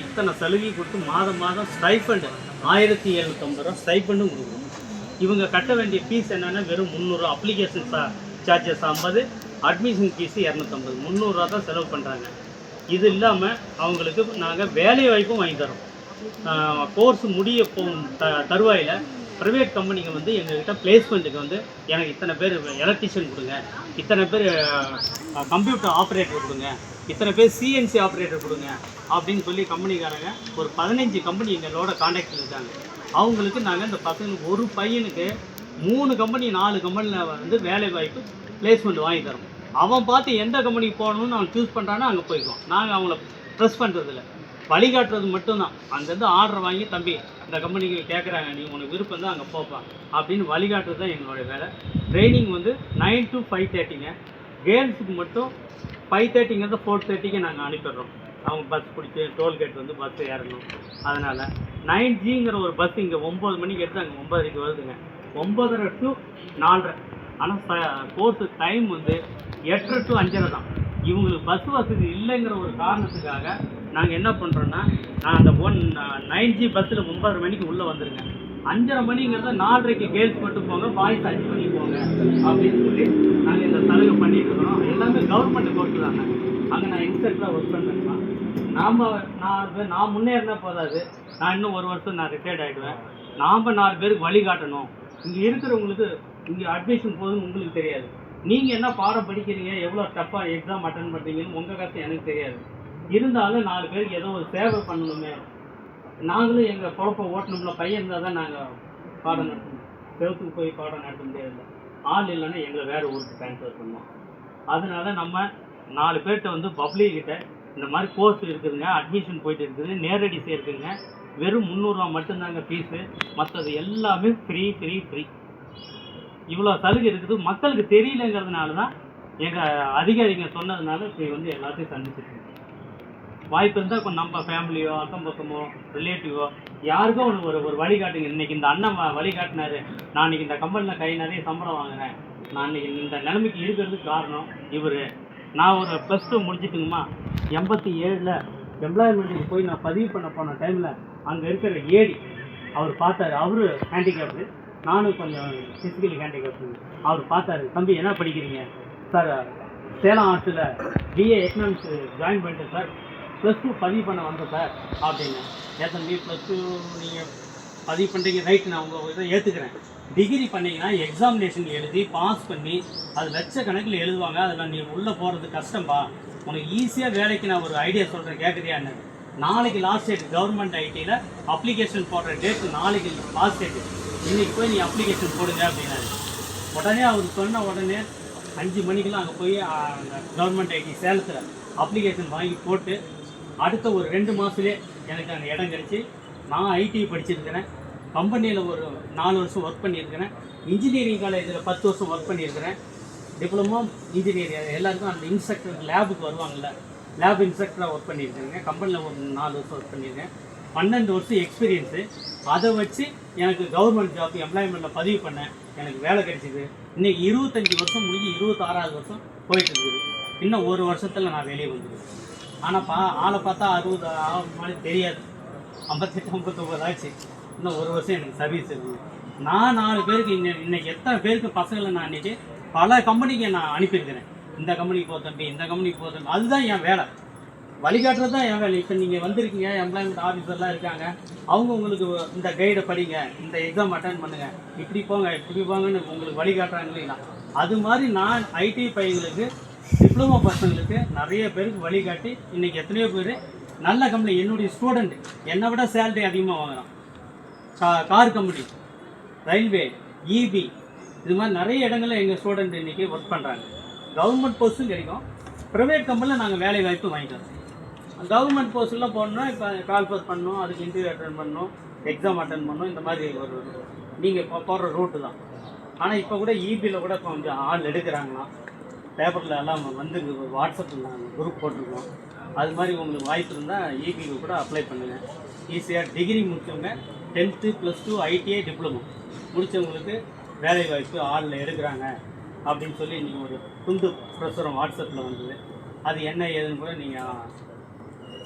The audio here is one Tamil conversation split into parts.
இத்தனை சலுகை கொடுத்து மாதம் மாதம் ஸ்டைஃபண்ட் 1750 ரூபா ஸ்டைஃபண்டும் கொடுக்குறோம். இவங்க கட்ட வேண்டிய ஃபீஸ் என்னென்னா வெறும் 300 அப்ளிகேஷன் சார்ஜஸ் 50, அட்மிஷன் ஃபீஸு 250, 300 தான் செலவு பண்ணுறாங்க. இது இல்லாமல் அவங்களுக்கு நாங்கள் வேலை வாய்ப்பும் வாங்கி தரோம். கோர்ஸ் முடிய தருவாயில் ப்ரைவேட் கம்பெனிங்க வந்து எங்கள்கிட்ட பிளேஸ்மெண்ட்டுக்கு வந்து எனக்கு இத்தனை பேர் எலக்ட்ரிஷியன் கொடுங்க, இத்தனை பேர் கம்ப்யூட்டர் ஆப்ரேட்டர் கொடுங்க, இத்தனை பேர் சிஎன்சி ஆப்ரேட்டர் கொடுங்க அப்படின்னு சொல்லி கம்பெனிக்காரங்க ஒரு 15 கம்பெனி எங்களோட கான்டாக்டில் இருக்காங்க. அவங்களுக்கு நாங்கள் இந்த பசங்களுக்கு ஒரு பையனுக்கு 3 கம்பெனி 4 கம்பெனியில் வந்து வேலை வாய்ப்பு பிளேஸ்மெண்ட் வாங்கி தரோம். அவன் பார்த்து எந்த கம்பெனிக்கு போகணும்னு அவன் சூஸ் பண்ணுறானோ அங்கே போய்க்குவான். நாங்கள் அவங்கள ப்ரெஸ் பண்ணுறதில்ல, வழிகாட்டுறது மட்டும்தான். அங்கேருந்து ஆர்டர் வாங்கி தம்பி இந்த கம்பெனிக்கு கேட்குறாங்க, நீ உனக்கு விருப்பம் தான் அங்கே போப்பான் அப்படின்னு வழிகாட்டுறது தான் எங்களுடைய வேலை. ட்ரைனிங் வந்து 9 to 5:30ங்க. கேர்ள்ஸுக்கு மட்டும் 5:30ங்கிறத 4:30க்கு நாங்கள் அனுப்பிடுறோம். அவங்க பஸ் பிடிச்சி டோல்கேட் வந்து பஸ் ஏறணும். அதனால் 9Gங்கிற ஒரு பஸ் இங்கே 9 மணிக்கு எடுத்து அங்கே 9:30க்கு வருதுங்க. 9:30 to 4:30. ஆனால் கோர்ஸு டைம் வந்து 8:30 to 5:30 தான். இவங்களுக்கு பஸ் வசதி இல்லைங்கிற ஒரு காரணத்துக்காக நாங்கள் என்ன பண்ணுறோன்னா, நான் அந்த 9G பஸ்ஸில் 9:30 மணிக்கு உள்ளே வந்துடுங்க. 5:30 மணிங்கிறத 4:30க்கு கேர்ள்ஸ் மட்டும் போங்க, பாய்ஸ் 5 மணிக்கு போங்க அப்படின்னு சொல்லி நாங்கள் இந்த சலுகை பண்ணிட்டு இருக்கிறோம். எல்லாமே கவர்மெண்ட் கோர்ஸ் தாங்க. அங்கே நான் இன்ஸ்ட்ரக்டராக ஒர்க் பண்ணுறேன்னா நான் முன்னேறினா போதாது, நான் இன்னும் 1 வருஷம் நான் ரிட்டையர்ட் ஆகிடுவேன். நாம் 4 பேருக்கு வழிகாட்டணும். இங்கே இருக்கிறவங்களுக்கு இங்கே அட்மிஷன் போகுதுன்னு உங்களுக்கு தெரியாது, நீங்கள் என்ன பாடம் படிக்கிறீங்க, எவ்வளோ டஃப்பாக எக்ஸாம் அட்டன் பண்ணுறீங்கன்னு உங்கள் கஷ்டம் எனக்கு தெரியாது. இருந்தாலும் 4 பேருக்கு ஏதோ ஒரு சேவை பண்ணணுமே, நாங்களும் எங்கள் குழப்ப ஓட்டணும்ல. பையன் இருந்தால் தான் நாங்கள் பாடம் நடத்தணும். செவத்துக்கு போய் பாடம் நடத்த முடியாது. ஆள் இல்லைன்னா எங்களை வேறு ஊருக்கு ட்ரான்ஸ்ஃபர் பண்ணுவோம். அதனால நம்ம 4 பேர்கிட்ட வந்து பப்ளிக்கிட்ட இந்த மாதிரி கோர்ஸ் இருக்குதுங்க, அட்மிஷன் போயிட்டு இருக்குது, நேரடி சேர்க்குங்க, வெறும் 300 ரூபா மட்டும்தாங்க ஃபீஸு, மற்றது எல்லாமே ஃப்ரீ. இவ்வளோ சலுகை இருக்குது. மக்களுக்கு தெரியலங்கிறதுனால தான் எங்கள் அதிகாரிங்க சொன்னதுனால இப்போ வந்து எல்லாத்தையும் சந்திச்சுட்டு வாய்ப்பு இருந்தால் இப்போ நம்ம ஃபேமிலியோ அக்கம் பக்கமோ ரிலேட்டிவோ யாருக்கோ ஒரு வழிகாட்டுங்க. இன்றைக்கி இந்த அண்ணன் வழிகாட்டினாரு, நான் இன்றைக்கி இந்த கம்பெனியில் கை நிறைய சம்பளம் வாங்குகிறேன், நான் இன்றைக்கி இந்த நிலைமைக்கு இருக்கிறதுக்கு காரணம் இவர். நான் ஒரு +2 முடிச்சுட்டுங்கம்மா 87ல் எம்ப்ளாய்மெண்ட்டுக்கு போய் நான் பதிவு பண்ண போன டைமில் அங்கே இருக்கிற ஏடி அவர் பார்த்தாரு. அவரு ஹேண்டிகேப்டு, நானும் கொஞ்சம் ஃபிசிக்கலி ஹேண்டிகேப்டு. அவர் பார்த்தாரு, தம்பி என்ன படிக்கிறீங்க சார்? சேலம் ஆர்ட்ஸில் BA எக்கனாமிக்ஸ் ஜாயின் பண்ணிட்டேன் சார், +2 பதிவு பண்ண வந்தேன் சார் அப்படின்னு. ஏன் தம்பி +2 நீங்கள் பதிவு பண்ணுறீங்க, ரைட்டு, நான் உங்கள் இதை ஏற்றுக்கிறேன். டிகிரி பண்ணிங்கன்னா எக்ஸாமினேஷன் எழுதி பாஸ் பண்ணி அது லட்சக்கணக்கில் எழுதுவாங்க, அதில் நீ உள்ளே போகிறது கஷ்டம்பா, உனக்கு ஈஸியாக வேலைக்கு நான் ஒரு ஐடியா சொல்கிறேன், கேட்குறியான்னு. நாளைக்கு லாஸ்ட் டேட் கவர்மெண்ட் ஐடியில் அப்ளிகேஷன் போடுற டேட்டு நாளைக்கு லாஸ்ட் டேட்டு, இன்றைக்கி போய் நீ அப்ளிகேஷன் போடுங்க அப்படின்னாரு. உடனே அவர் சொன்ன உடனே 5 மணிக்கெலாம் அங்கே போய் கவர்மெண்ட் ஐடி சேலத்தில் அப்ளிகேஷன் வாங்கி போட்டு அடுத்த ஒரு 2 மாதத்துலேயே எனக்கு அங்கே இடம் கிடச்சி, நான் ஐடி படிச்சிருக்கிறேன், கம்பெனியில் ஒரு 4 வருஷம் ஒர்க் பண்ணியிருக்கிறேன், இன்ஜினியரிங் காலேஜில் 10 வருஷம் ஒர்க் பண்ணியிருக்கிறேன், டிப்ளமோ இன்ஜினியரிங் எல்லாருக்கும் அந்த இன்ஸ்ட்ரக்டர் லேபுக்கு வருவாங்கள்ல, லேப் இன்ஸ்ட்ரக்டராக ஒர்க் பண்ணியிருக்கேங்க. கம்பெனியில் ஒரு 4 வருஷம் ஒர்க் பண்ணியிருக்கேன், 12 வருஷம் எக்ஸ்பீரியன்ஸு. அதை வச்சு எனக்கு கவர்மெண்ட் ஜாப் எம்ப்ளாய்மெண்ட்டில் பதிவு பண்ணேன், எனக்கு வேலை கிடைச்சிது. இன்றைக்கி 25 வருஷம் முடிஞ்சு 26வது வருஷம் போயிட்டு இருக்குது. இன்னும் 1 வருஷத்தில் நான் வெளியே வந்துடுவேன். ஆனால் ஆளை பார்த்தா 60 மாதிரி தெரியாது, 58 59 ஆச்சு. இன்னும் 1 வருஷம் எனக்கு சர்வீஸ் இருக்குது. நான் 4 பேருக்கு இன்னைக்கு எத்தனை பேருக்கு பசங்களை நான் இன்றைக்கி பல கம்பெனிக்கு நான் அனுப்பியிருக்கிறேன். இந்த கம்பெனிக்கு போ தம்பி, இந்த கம்பெனிக்கு போ தம்பி, அதுதான் என் வேலை, வழிகாட்டுறது தான் என் வேலை. இப்போ நீங்கள் வந்திருக்கீங்க, எம்ப்ளாய்மெண்ட் ஆஃபீஸர்லாம் இருக்காங்க, அவங்க உங்களுக்கு இந்த கைடை படிங்க, இந்த எக்ஸாம் அட்டன் பண்ணுங்கள், இப்படி போங்கன்னு உங்களுக்கு வழிகாட்டுறாங்க இல்லைங்களா? அது மாதிரி நான் ஐடி பையங்களுக்கு, டிப்ளமோ பசங்களுக்கு நிறைய பேருக்கு வழிகாட்டி இன்றைக்கி எத்தனையோ பேர் நல்ல கம்பெனி, என்னுடைய ஸ்டூடெண்ட் என்னை விட சேலரி அதிகமாக வாங்குகிறான். கார் கம்பெனி, ரயில்வே, இபி, இது மாதிரி நிறைய இடங்களில் எங்கள் ஸ்டூடெண்ட் இன்றைக்கி ஒர்க் பண்ணுறாங்க. கவர்மெண்ட் போஸ்ட்டும் கிடைக்கும், ப்ரைவேட் கம்பெனியில் நாங்கள் வேலை வாய்ப்பு வாங்கிக்கிறோம். கவர்மெண்ட் போஸ்ட்லாம் போடணுன்னா இப்போ கால்பாஸ் பண்ணணும், அதுக்கு இன்டர்வியூ அட்டன் பண்ணணும், எக்ஸாம் அட்டன் பண்ணணும், இந்த மாதிரி ஒரு நீங்கள் போடுற ரூட்டு தான். ஆனால் இப்போ கூட இபியில் கூட கொஞ்சம் ஆள் எடுக்கிறாங்களாம், பேப்பரில் எல்லாம் வந்து வாட்ஸ்அப்பில் நாங்கள் குரூப் போட்டிருக்கோம். அது மாதிரி உங்களுக்கு வாய்ப்பு இருந்தால் இபிக்கு கூட அப்ளை பண்ணுங்கள். ஈஸியாக டிகிரி முடித்தவங்க 10th +2 ஐடிஐ டிப்ளமோ முடித்தவங்களுக்கு வேலை வாய்ப்பு ஆளில் எடுக்கிறாங்க அப்படின்னு சொல்லி நீங்கள் ஒரு துண்டு பிரசுரம் வாட்ஸ்அப்பில் வந்தது. அது என்ன ஏதுன்னு கூட நீங்கள்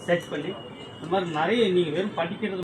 சர்ச் பண்ணி இந்த மாதிரி நிறைய நீங்கள் வெறும் படிக்கிறது